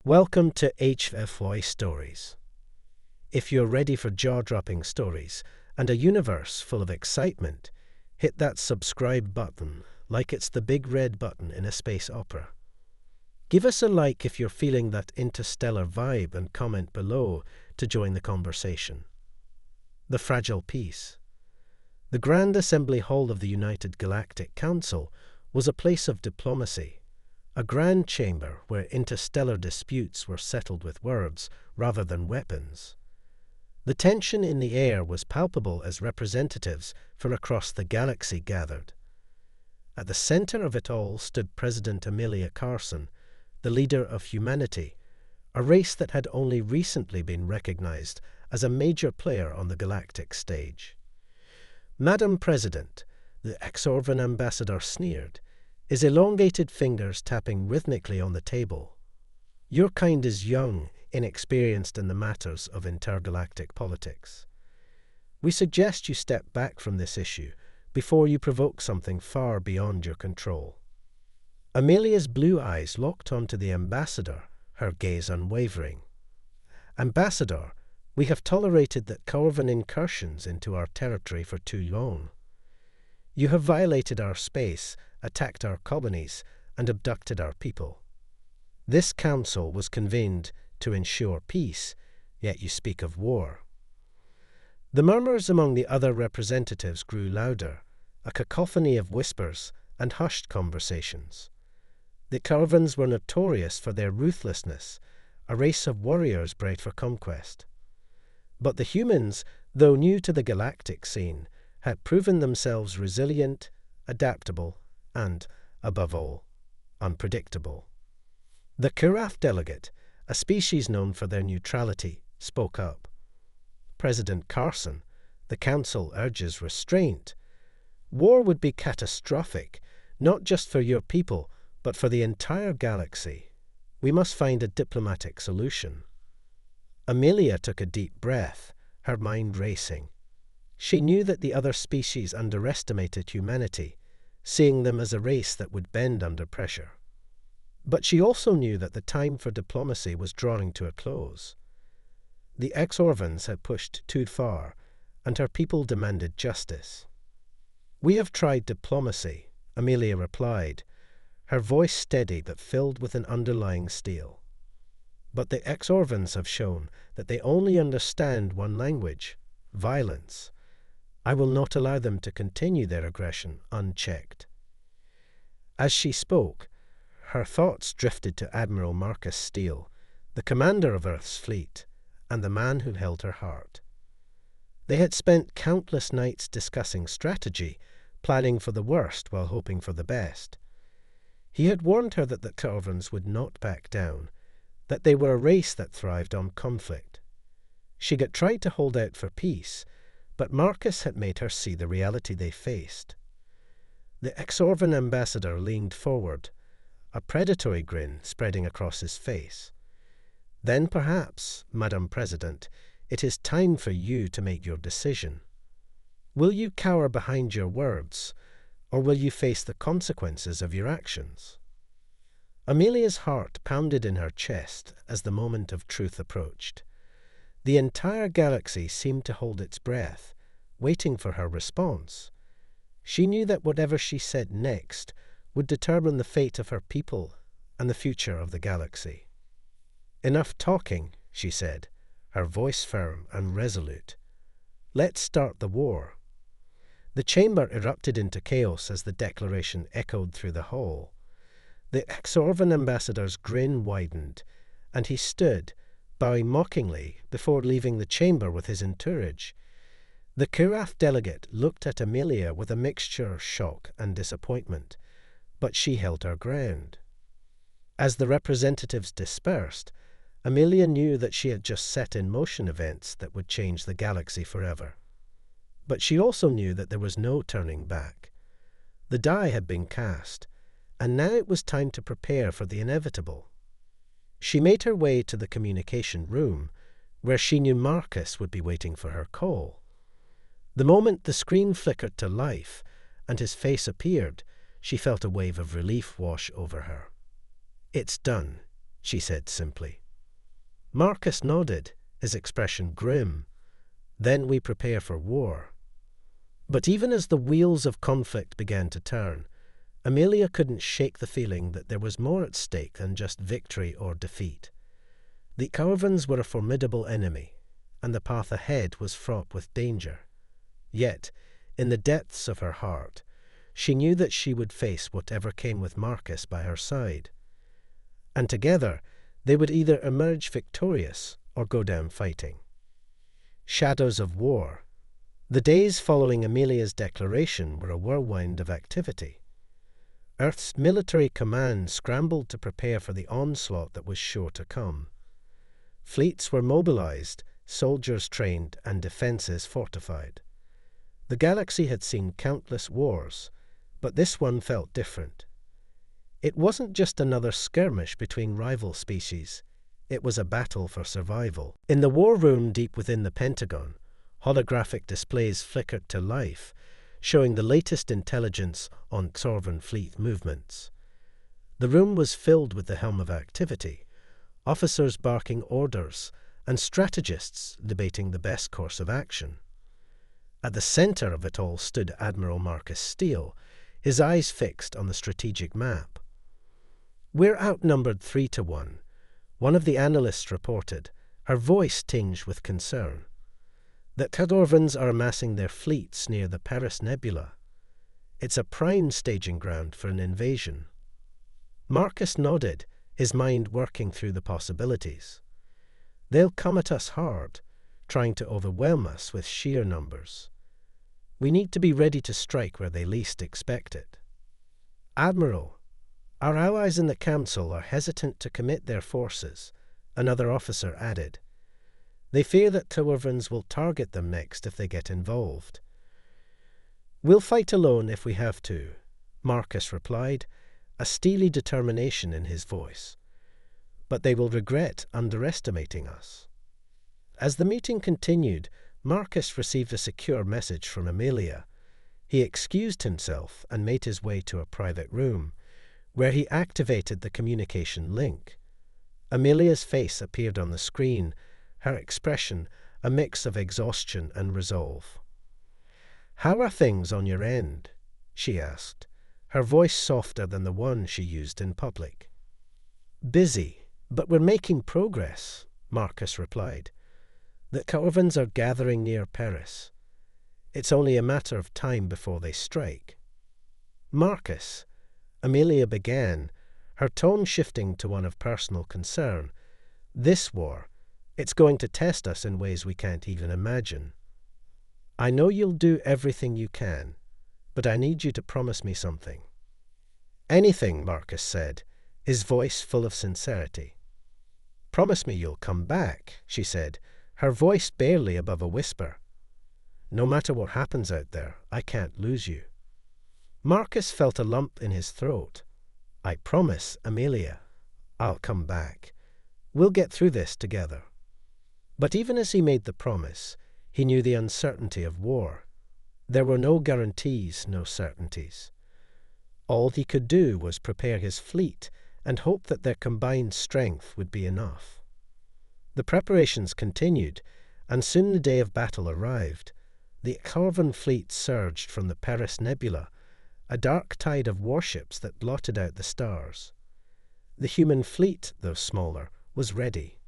Welcome to HFY Stories. If you're ready for jaw-dropping stories and a universe full of excitement, hit that subscribe button like it's the big red button in a space opera. Give us a like if you're feeling that interstellar vibe and comment below to join the conversation. The Fragile Peace. The Grand Assembly Hall of the United Galactic Council was a place of diplomacy, a grand chamber where interstellar disputes were settled with words rather than weapons. The tension in the air was palpable as representatives from across the galaxy gathered. At the center of it all stood President Amelia Carson, the leader of humanity, a race that had only recently been recognized as a major player on the galactic stage. Madam President, the Exorvan ambassador sneered, his elongated fingers tapping rhythmically on the table. Your kind is young, inexperienced in the matters of intergalactic politics. We suggest you step back from this issue before you provoke something far beyond your control. Amelia's blue eyes locked onto the ambassador, her gaze unwavering. Ambassador, we have tolerated the Corvan incursions into our territory for too long. You have violated our space, attacked our colonies, and abducted our people. This council was convened to ensure peace, yet you speak of war. The murmurs among the other representatives grew louder, a cacophony of whispers and hushed conversations. The Corvans were notorious for their ruthlessness, a race of warriors bred for conquest. But the humans, though new to the galactic scene, had proven themselves resilient, adaptable, and, above all, unpredictable. The Kuraf delegate, a species known for their neutrality, spoke up. President Carson, the council urges restraint. War would be catastrophic, not just for your people, but for the entire galaxy. We must find a diplomatic solution. Amelia took a deep breath, her mind racing. She knew that the other species underestimated humanity, seeing them as a race that would bend under pressure. But she also knew that the time for diplomacy was drawing to a close. The Exorvans had pushed too far, and her people demanded justice. We have tried diplomacy, Amelia replied, her voice steady but filled with an underlying steel. But the Exorvans have shown that they only understand one language, violence. I will not allow them to continue their aggression unchecked. As she spoke, her thoughts drifted to Admiral Marcus Steele, the commander of Earth's fleet, and the man who held her heart. They had spent countless nights discussing strategy, planning for the worst while hoping for the best. He had warned her that the Corvans would not back down, that they were a race that thrived on conflict. She had tried to hold out for peace, but Marcus had made her see the reality they faced. The Exorvan ambassador leaned forward, a predatory grin spreading across his face. Then perhaps, Madam President, it is time for you to make your decision. Will you cower behind your words, or will you face the consequences of your actions? Amelia's heart pounded in her chest as the moment of truth approached. The entire galaxy seemed to hold its breath, waiting for her response. She knew that whatever she said next would determine the fate of her people and the future of the galaxy. Enough talking, she said, her voice firm and resolute. Let's start the war. The chamber erupted into chaos as the declaration echoed through the hall. The Exorvan ambassador's grin widened, and he stood, bowing mockingly before leaving the chamber with his entourage. The Kuraf delegate looked at Amelia with a mixture of shock and disappointment, but she held her ground. As the representatives dispersed, Amelia knew that she had just set in motion events that would change the galaxy forever. But she also knew that there was no turning back. The die had been cast, and now it was time to prepare for the inevitable. She made her way to the communication room, where she knew Marcus would be waiting for her call. The moment the screen flickered to life and his face appeared, she felt a wave of relief wash over her. It's done, she said simply. Marcus nodded, his expression grim. Then we prepare for war. But even as the wheels of conflict began to turn, Amelia couldn't shake the feeling that there was more at stake than just victory or defeat. The Corvins were a formidable enemy, and the path ahead was fraught with danger. Yet, in the depths of her heart, she knew that she would face whatever came with Marcus by her side. And together, they would either emerge victorious or go down fighting. Shadows of war. The days following Amelia's declaration were a whirlwind of activity. Earth's military command scrambled to prepare for the onslaught that was sure to come. Fleets were mobilized, soldiers trained, and defenses fortified. The galaxy had seen countless wars, but this one felt different. It wasn't just another skirmish between rival species. It was a battle for survival. In the war room deep within the Pentagon, holographic displays flickered to life, showing the latest intelligence on Corvin fleet movements. The room was filled with the helm of activity, officers barking orders, and strategists debating the best course of action. At the center of it all stood Admiral Marcus Steele, his eyes fixed on the strategic map. "We're outnumbered 3-1, one of the analysts reported, her voice tinged with concern. The Corvins are amassing their fleets near the Paris Nebula. It's a prime staging ground for an invasion." Marcus nodded, his mind working through the possibilities. "They'll come at us hard, trying to overwhelm us with sheer numbers. We need to be ready to strike where they least expect it." "Admiral, our allies in the Council are hesitant to commit their forces," another officer added. "They fear that Corvins will target them next if they get involved." "We'll fight alone if we have to," Marcus replied, a steely determination in his voice. "But they will regret underestimating us." As the meeting continued, Marcus received a secure message from Amelia. He excused himself and made his way to a private room, where he activated the communication link. Amelia's face appeared on the screen, her expression a mix of exhaustion and resolve. "How are things on your end?" she asked, her voice softer than the one she used in public. "Busy, but we're making progress," Marcus replied. "The Corvins are gathering near Paris. It's only a matter of time before they strike." "Marcus," Amelia began, her tone shifting to one of personal concern, "this war, it's going to test us in ways we can't even imagine. I know you'll do everything you can, but I need you to promise me something." "Anything," Marcus said, his voice full of sincerity. "Promise me you'll come back," she said, her voice barely above a whisper. "No matter what happens out there, I can't lose you." Marcus felt a lump in his throat. "I promise, Amelia. I'll come back. We'll get through this together." But even as he made the promise, he knew the uncertainty of war. There were no guarantees, no certainties. All he could do was prepare his fleet and hope that their combined strength would be enough. The preparations continued, and soon the day of battle arrived. The Corvin fleet surged from the Paris Nebula, a dark tide of warships that blotted out the stars. The human fleet, though smaller, was ready.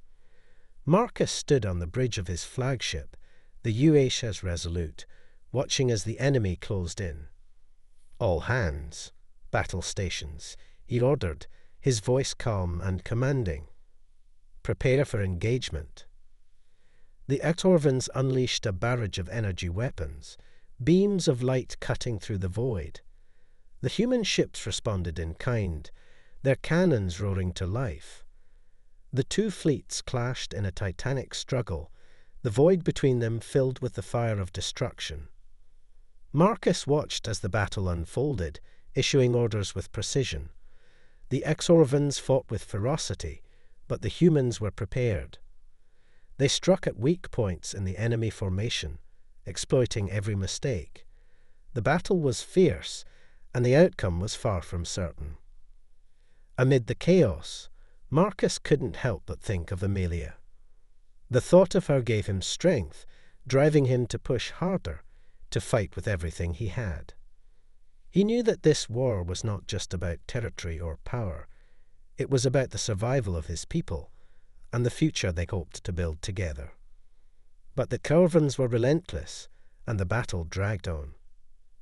Marcus stood on the bridge of his flagship, the UHS Resolute, watching as the enemy closed in. "All hands, battle stations," he ordered, his voice calm and commanding. "Prepare for engagement." The Corvins unleashed a barrage of energy weapons, beams of light cutting through the void. The human ships responded in kind, their cannons roaring to life. The two fleets clashed in a titanic struggle, the void between them filled with the fire of destruction. Marcus watched as the battle unfolded, issuing orders with precision. The Corvins fought with ferocity, but the humans were prepared. They struck at weak points in the enemy formation, exploiting every mistake. The battle was fierce, and the outcome was far from certain. Amid the chaos, Marcus couldn't help but think of Amelia. The thought of her gave him strength, driving him to push harder, to fight with everything he had. He knew that this war was not just about territory or power. It was about the survival of his people and the future they hoped to build together. But the Corvins were relentless, and the battle dragged on.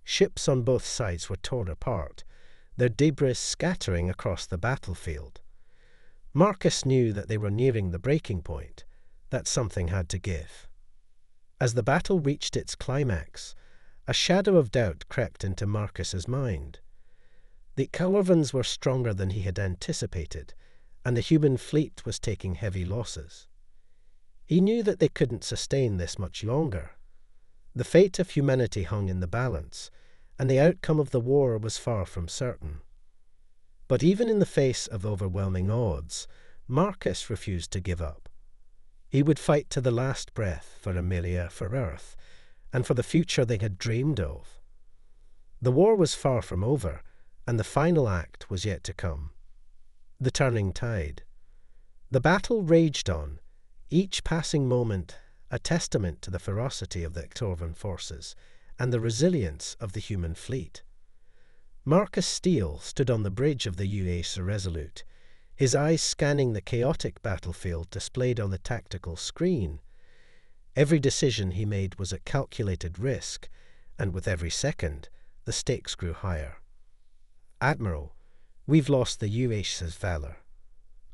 Ships on both sides were torn apart, their debris scattering across the battlefield. Marcus knew that they were nearing the breaking point, that something had to give. As the battle reached its climax, a shadow of doubt crept into Marcus's mind. The Corvins were stronger than he had anticipated, and the human fleet was taking heavy losses. He knew that they couldn't sustain this much longer. The fate of humanity hung in the balance, and the outcome of the war was far from certain. But even in the face of overwhelming odds, Marcus refused to give up. He would fight to the last breath for Amelia, for Earth, and for the future they had dreamed of. The war was far from over, and the final act was yet to come. The turning tide. The battle raged on, each passing moment a testament to the ferocity of the Corvin forces and the resilience of the human fleet. Marcus Steele stood on the bridge of the UAS Resolute, his eyes scanning the chaotic battlefield displayed on the tactical screen. Every decision he made was a calculated risk, and with every second, the stakes grew higher. "Admiral, we've lost the UAS's valor."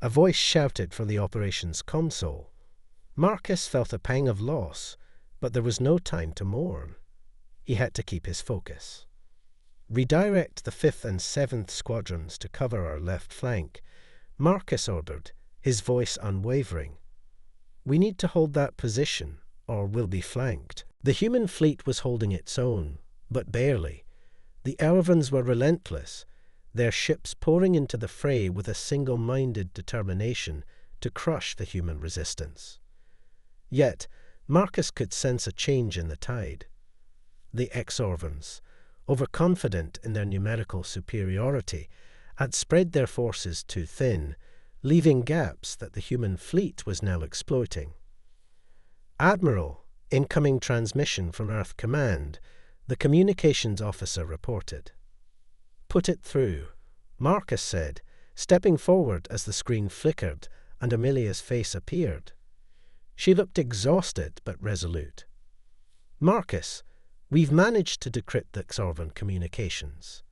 A voice shouted from the operations console. Marcus felt a pang of loss, but there was no time to mourn. He had to keep his focus. "Redirect the 5th and 7th squadrons to cover our left flank," Marcus ordered, his voice unwavering. "We need to hold that position, or we'll be flanked." The human fleet was holding its own, but barely. The Corvins were relentless, their ships pouring into the fray with a single-minded determination to crush the human resistance. Yet, Marcus could sense a change in the tide. The Corvins, overconfident in their numerical superiority, had spread their forces too thin, leaving gaps that the human fleet was now exploiting. "Admiral, incoming transmission from Earth Command," the communications officer reported. "Put it through," Marcus said, stepping forward as the screen flickered and Amelia's face appeared. She looked exhausted but resolute. "Marcus, we've managed to decrypt the Corvin communications.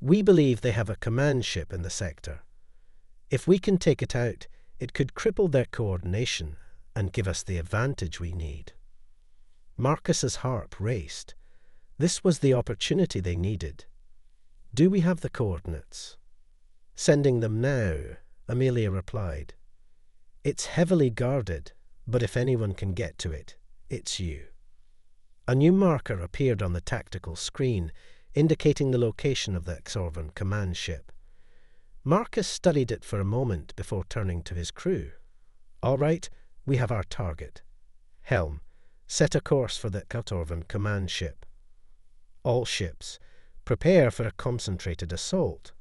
We believe they have a command ship in the sector. If we can take it out, it could cripple their coordination and give us the advantage we need." Marcus's heart raced. This was the opportunity they needed. "Do we have the coordinates?" "Sending them now," Amelia replied. "It's heavily guarded, but if anyone can get to it, it's you." A new marker appeared on the tactical screen, indicating the location of the Corvin command ship. Marcus studied it for a moment before turning to his crew. "All right, we have our target. Helm, set a course for the Corvin command ship. All ships, prepare for a concentrated assault."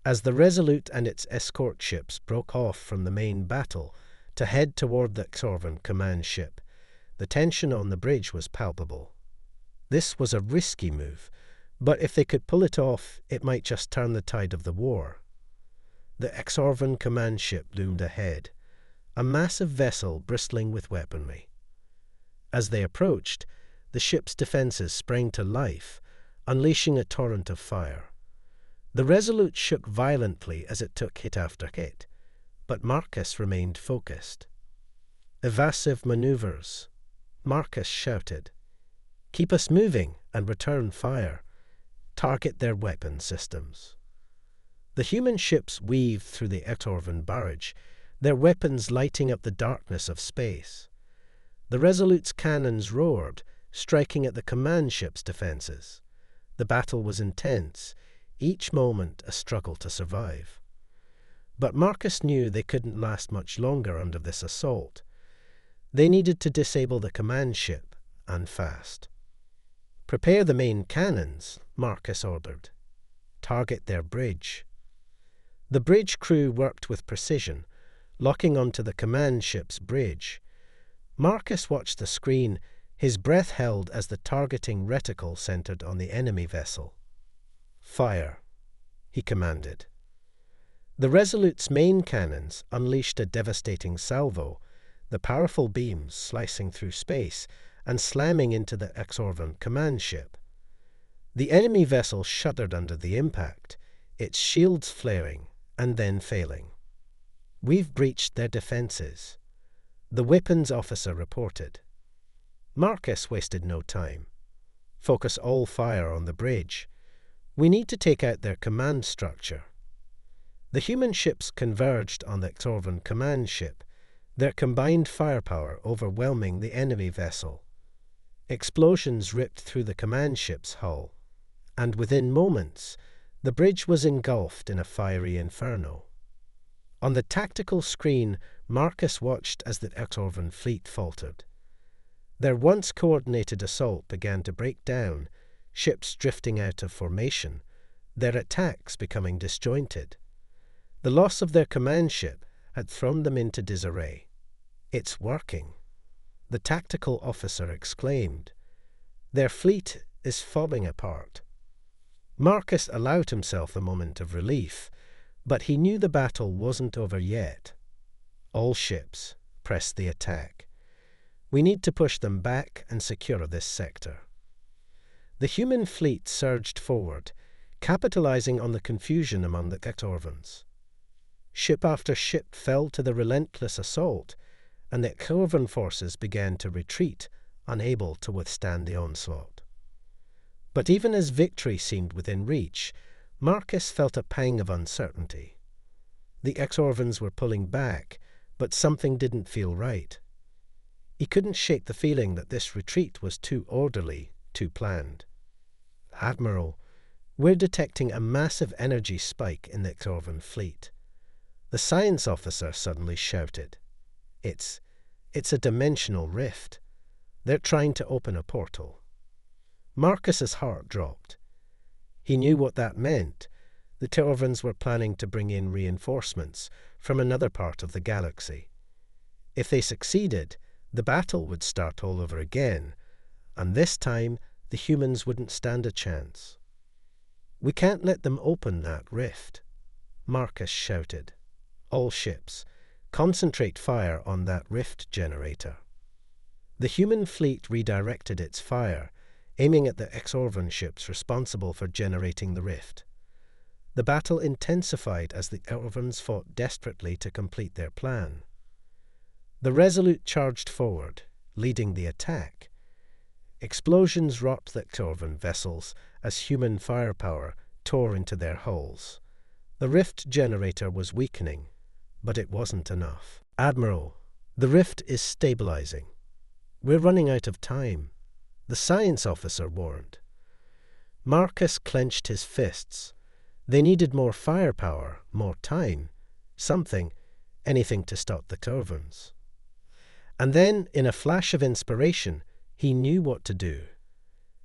As the Resolute and its escort ships broke off from the main battle to head toward the Corvin command ship, the tension on the bridge was palpable. This was a risky move, but if they could pull it off, it might just turn the tide of the war. The Corvin command ship loomed ahead, a massive vessel bristling with weaponry. As they approached, the ship's defenses sprang to life, unleashing a torrent of fire. The Resolute shook violently as it took hit after hit, but Marcus remained focused. "Evasive maneuvers," Marcus shouted. "Keep us moving and return fire. Target their weapon systems." The human ships weaved through the Corvin barrage, their weapons lighting up the darkness of space. The Resolute's cannons roared, striking at the command ship's defenses. The battle was intense, each moment a struggle to survive. But Marcus knew they couldn't last much longer under this assault. They needed to disable the command ship, and fast. "Prepare the main cannons," Marcus ordered. "Target their bridge." The bridge crew worked with precision, locking onto the command ship's bridge. Marcus watched the screen, his breath held as the targeting reticle centered on the enemy vessel. "Fire," he commanded. The Resolute's main cannons unleashed a devastating salvo, the powerful beams slicing through space and slamming into the Exorvan command ship. The enemy vessel shuddered under the impact, its shields flaring and then failing. "We've breached their defenses," the weapons officer reported. Marcus wasted no time. "Focus all fire on the bridge. We need to take out their command structure." The human ships converged on the Exorvan command ship, their combined firepower overwhelming the enemy vessel. Explosions ripped through the command ship's hull, and within moments, the bridge was engulfed in a fiery inferno. On the tactical screen, Marcus watched as the Exorvan fleet faltered. Their once coordinated assault began to break down, ships drifting out of formation, their attacks becoming disjointed. The loss of their command ship had thrown them into disarray. "It's working," the tactical officer exclaimed. "Their fleet is falling apart." Marcus allowed himself a moment of relief, but he knew the battle wasn't over yet. "All ships, press the attack. We need to push them back and secure this sector." The human fleet surged forward, capitalizing on the confusion among the Exorvans. Ship after ship fell to the relentless assault, and the Exorvan forces began to retreat, unable to withstand the onslaught. But even as victory seemed within reach, Marcus felt a pang of uncertainty. The Exorvans were pulling back, but something didn't feel right. He couldn't shake the feeling that this retreat was too orderly, too planned. "Admiral, we're detecting a massive energy spike in the Exorvan fleet." The science officer suddenly shouted. It's a dimensional rift. They're trying to open a portal." Marcus's heart dropped. He knew what that meant. The Exorvans were planning to bring in reinforcements from another part of the galaxy. If they succeeded, the battle would start all over again, and this time the humans wouldn't stand a chance. "We can't let them open that rift," Marcus shouted. "All ships, concentrate fire on that rift generator." The human fleet redirected its fire, aiming at the Exorvan ships responsible for generating the rift. The battle intensified as the Exorvans fought desperately to complete their plan. The Resolute charged forward, leading the attack. Explosions rocked the Exorvan vessels as human firepower tore into their hulls. The rift generator was weakening, but it wasn't enough. "Admiral, the rift is stabilizing. We're running out of time," the science officer warned. Marcus clenched his fists. They needed more firepower, more time, anything to stop the Exorvans. And then, in a flash of inspiration, he knew what to do.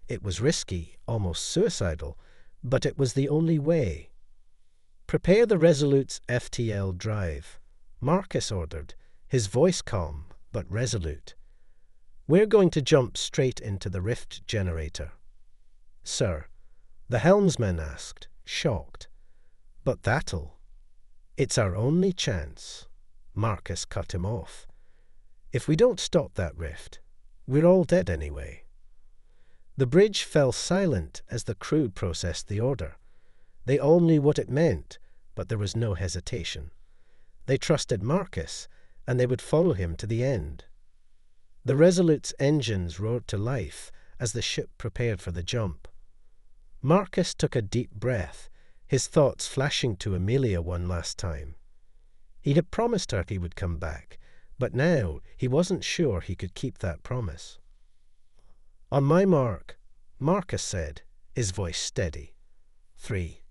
It was risky, almost suicidal, but it was the only way. "Prepare the Resolute's FTL drive," Marcus ordered, his voice calm but resolute. "We're going to jump straight into the rift generator." "Sir," the helmsman asked, shocked. "But that'll—" "It's our only chance," Marcus cut him off. "If we don't stop that rift, we're all dead anyway." The bridge fell silent as the crew processed the order. They all knew what it meant, but there was no hesitation. They trusted Marcus, and they would follow him to the end. The Resolute's engines roared to life as the ship prepared for the jump. Marcus took a deep breath, his thoughts flashing to Amelia one last time. He had promised her he would come back, but now he wasn't sure he could keep that promise. "On my mark," Marcus said, his voice steady. 3,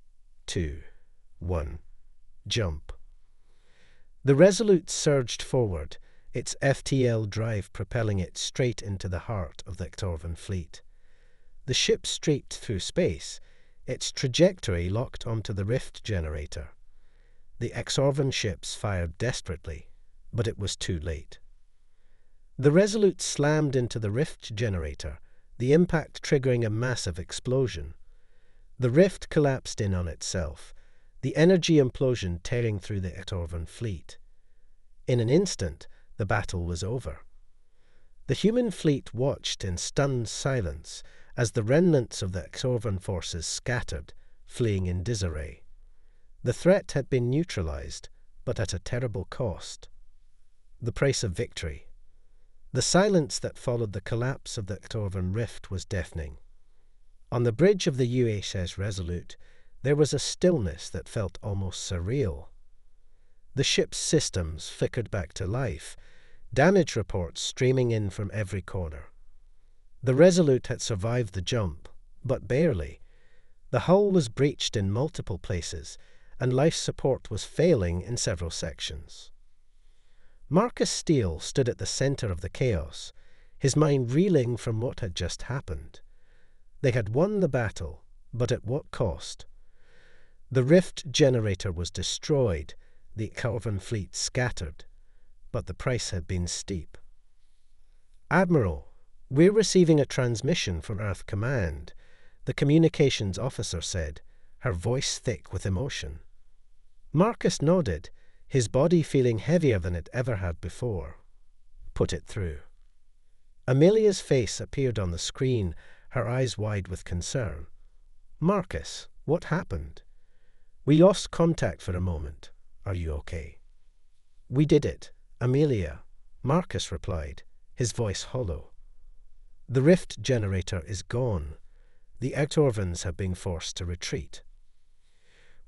2, 1, jump. The Resolute surged forward, its FTL drive propelling it straight into the heart of the Exorvan fleet. The ship streaked through space, its trajectory locked onto the rift generator. The Exorvan ships fired desperately, but it was too late. The Resolute slammed into the rift generator, the impact triggering a massive explosion. The rift collapsed in on itself, the energy implosion tearing through the Exorvan fleet. In an instant, the battle was over. The human fleet watched in stunned silence as the remnants of the Exorvan forces scattered, fleeing in disarray. The threat had been neutralized, but at a terrible cost. The price of victory. The silence that followed the collapse of the Exorvan rift was deafening. On the bridge of the USS Resolute, there was a stillness that felt almost surreal. The ship's systems flickered back to life, damage reports streaming in from every corner. The Resolute had survived the jump, but barely. The hull was breached in multiple places, and life support was failing in several sections. Marcus Steele stood at the center of the chaos, his mind reeling from what had just happened. They had won the battle, but at what cost? The rift generator was destroyed, the Exorvan fleet scattered, but the price had been steep. "Admiral, we're receiving a transmission from Earth Command," the communications officer said, her voice thick with emotion. Marcus nodded, his body feeling heavier than it ever had before. "Put it through." Amelia's face appeared on the screen, her eyes wide with concern. "Marcus, what happened?" "We lost contact for a moment. Are you okay?" "We did it, Amelia," Marcus replied, his voice hollow. "The rift generator is gone. The Exorvans have been forced to retreat."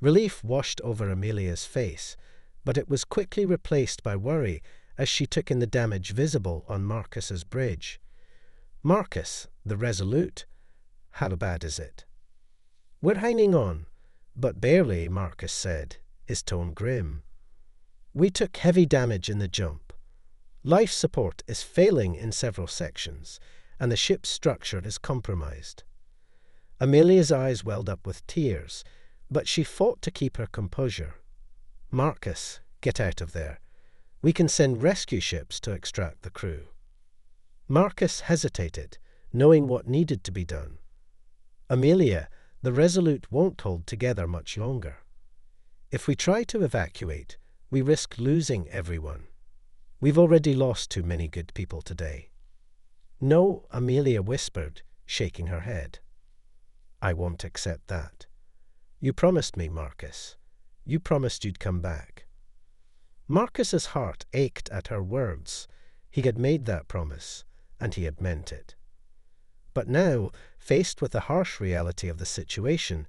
Relief washed over Amelia's face, but it was quickly replaced by worry as she took in the damage visible on Marcus's bridge. "Marcus, the Resolute, how bad is it?" "We're hanging on, but barely," Marcus said, his tone grim. "We took heavy damage in the jump. Life support is failing in several sections, and the ship's structure is compromised." Amelia's eyes welled up with tears, but she fought to keep her composure. "Marcus, get out of there. We can send rescue ships to extract the crew." Marcus hesitated, knowing what needed to be done. "Amelia, the Resolute won't hold together much longer. If we try to evacuate, we risk losing everyone. We've already lost too many good people today." "No," Amelia whispered, shaking her head. "I won't accept that. You promised me, Marcus. You promised you'd come back." Marcus's heart ached at her words. He had made that promise, and he had meant it. But now, faced with the harsh reality of the situation,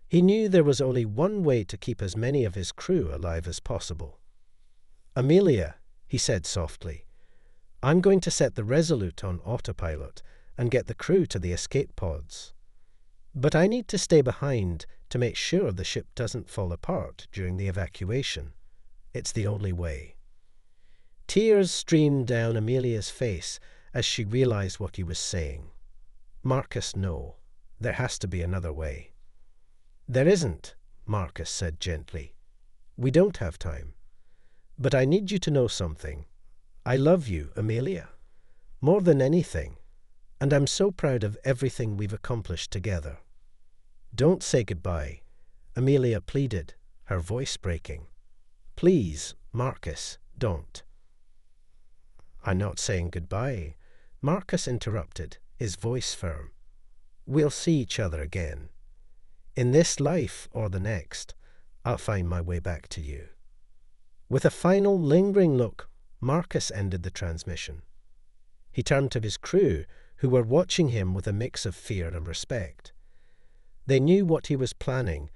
he knew there was only one way to keep as many of his crew alive as possible. "Amelia," he said softly, "I'm going to set the Resolute on autopilot and get the crew to the escape pods. But I need to stay behind to make sure the ship doesn't fall apart during the evacuation. It's the only way." Tears streamed down Amelia's face as she realized what he was saying. "Marcus, no. There has to be another way." "There isn't," Marcus said gently. "We don't have time. But I need you to know something. I love you, Amelia. More than anything. And I'm so proud of everything we've accomplished together." "Don't say goodbye," Amelia pleaded, her voice breaking. "Please, Marcus, don't." "I'm not saying goodbye," Marcus interrupted, his voice firm. "We'll see each other again. In this life or the next, I'll find my way back to you." With a final lingering look, Marcus ended the transmission. He turned to his crew, who were watching him with a mix of fear and respect. They knew what he was planning,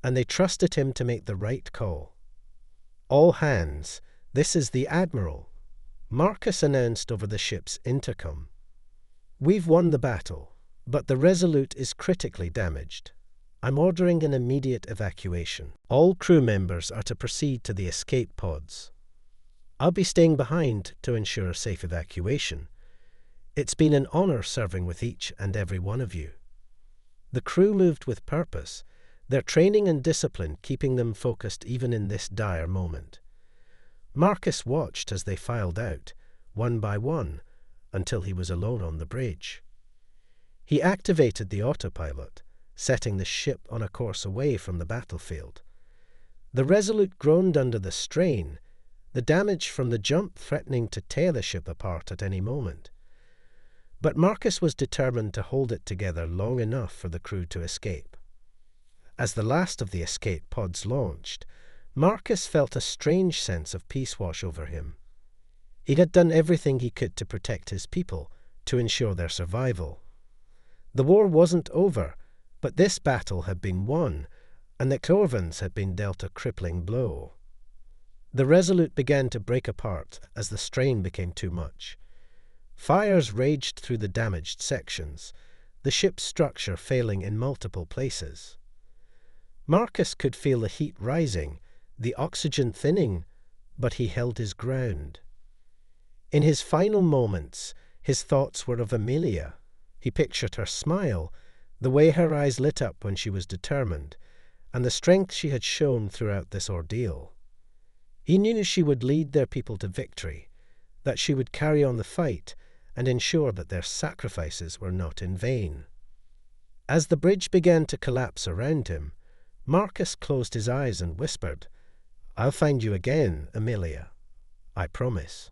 and they trusted him to make the right call. "All hands, this is the Admiral," Marcus announced over the ship's intercom. "We've won the battle, but the Resolute is critically damaged. I'm ordering an immediate evacuation. All crew members are to proceed to the escape pods. I'll be staying behind to ensure a safe evacuation. It's been an honor serving with each and every one of you." The crew moved with purpose, their training and discipline keeping them focused even in this dire moment. Marcus watched as they filed out, one by one, until he was alone on the bridge. He activated the autopilot, setting the ship on a course away from the battlefield. The Resolute groaned under the strain, the damage from the jump threatening to tear the ship apart at any moment. But Marcus was determined to hold it together long enough for the crew to escape. As the last of the escape pods launched, Marcus felt a strange sense of peace wash over him. He had done everything he could to protect his people, to ensure their survival. The war wasn't over, but this battle had been won, and the Corvans had been dealt a crippling blow. The Resolute began to break apart as the strain became too much. Fires raged through the damaged sections, the ship's structure failing in multiple places. Marcus could feel the heat rising, the oxygen thinning, but he held his ground. In his final moments, his thoughts were of Amelia. He pictured her smile, the way her eyes lit up when she was determined, and the strength she had shown throughout this ordeal. He knew she would lead their people to victory, that she would carry on the fight and ensure that their sacrifices were not in vain. As the bridge began to collapse around him, Marcus closed his eyes and whispered, "I'll find you again, Amelia. I promise."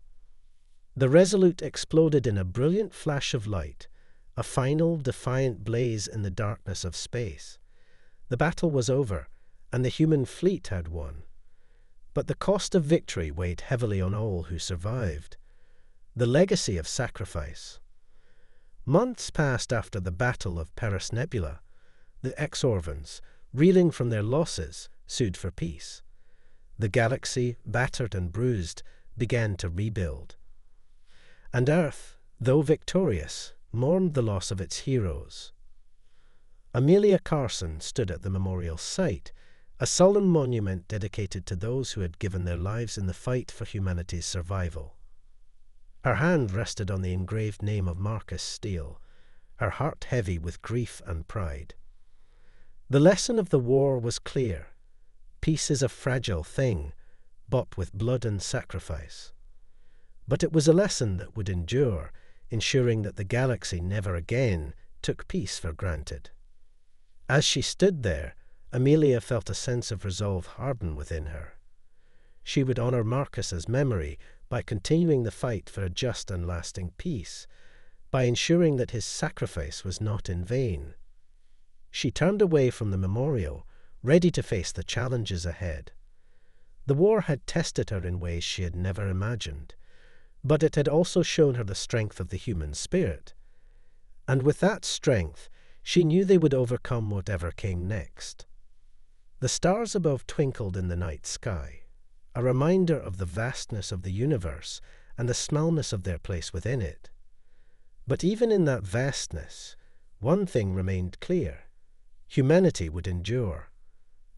The Resolute exploded in a brilliant flash of light, a final, defiant blaze in the darkness of space. The battle was over, and the human fleet had won. But the cost of victory weighed heavily on all who survived. The legacy of sacrifice. Months passed after the Battle of Paris Nebula. The Exorvans, reeling from their losses, sued for peace. The galaxy, battered and bruised, began to rebuild. And Earth, though victorious, mourned the loss of its heroes. Amelia Carson stood at the memorial site, a solemn monument dedicated to those who had given their lives in the fight for humanity's survival. Her hand rested on the engraved name of Marcus Steele, her heart heavy with grief and pride. The lesson of the war was clear. Peace is a fragile thing, bought with blood and sacrifice. But it was a lesson that would endure, ensuring that the galaxy never again took peace for granted. As she stood there, Amelia felt a sense of resolve harden within her. She would honor Marcus's memory by continuing the fight for a just and lasting peace, by ensuring that his sacrifice was not in vain. She turned away from the memorial, ready to face the challenges ahead. The war had tested her in ways she had never imagined, but it had also shown her the strength of the human spirit. And with that strength, she knew they would overcome whatever came next. The stars above twinkled in the night sky, a reminder of the vastness of the universe and the smallness of their place within it. But even in that vastness, one thing remained clear. Humanity would endure,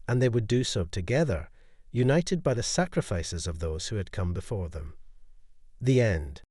and they would do so together, united by the sacrifices of those who had come before them. The end.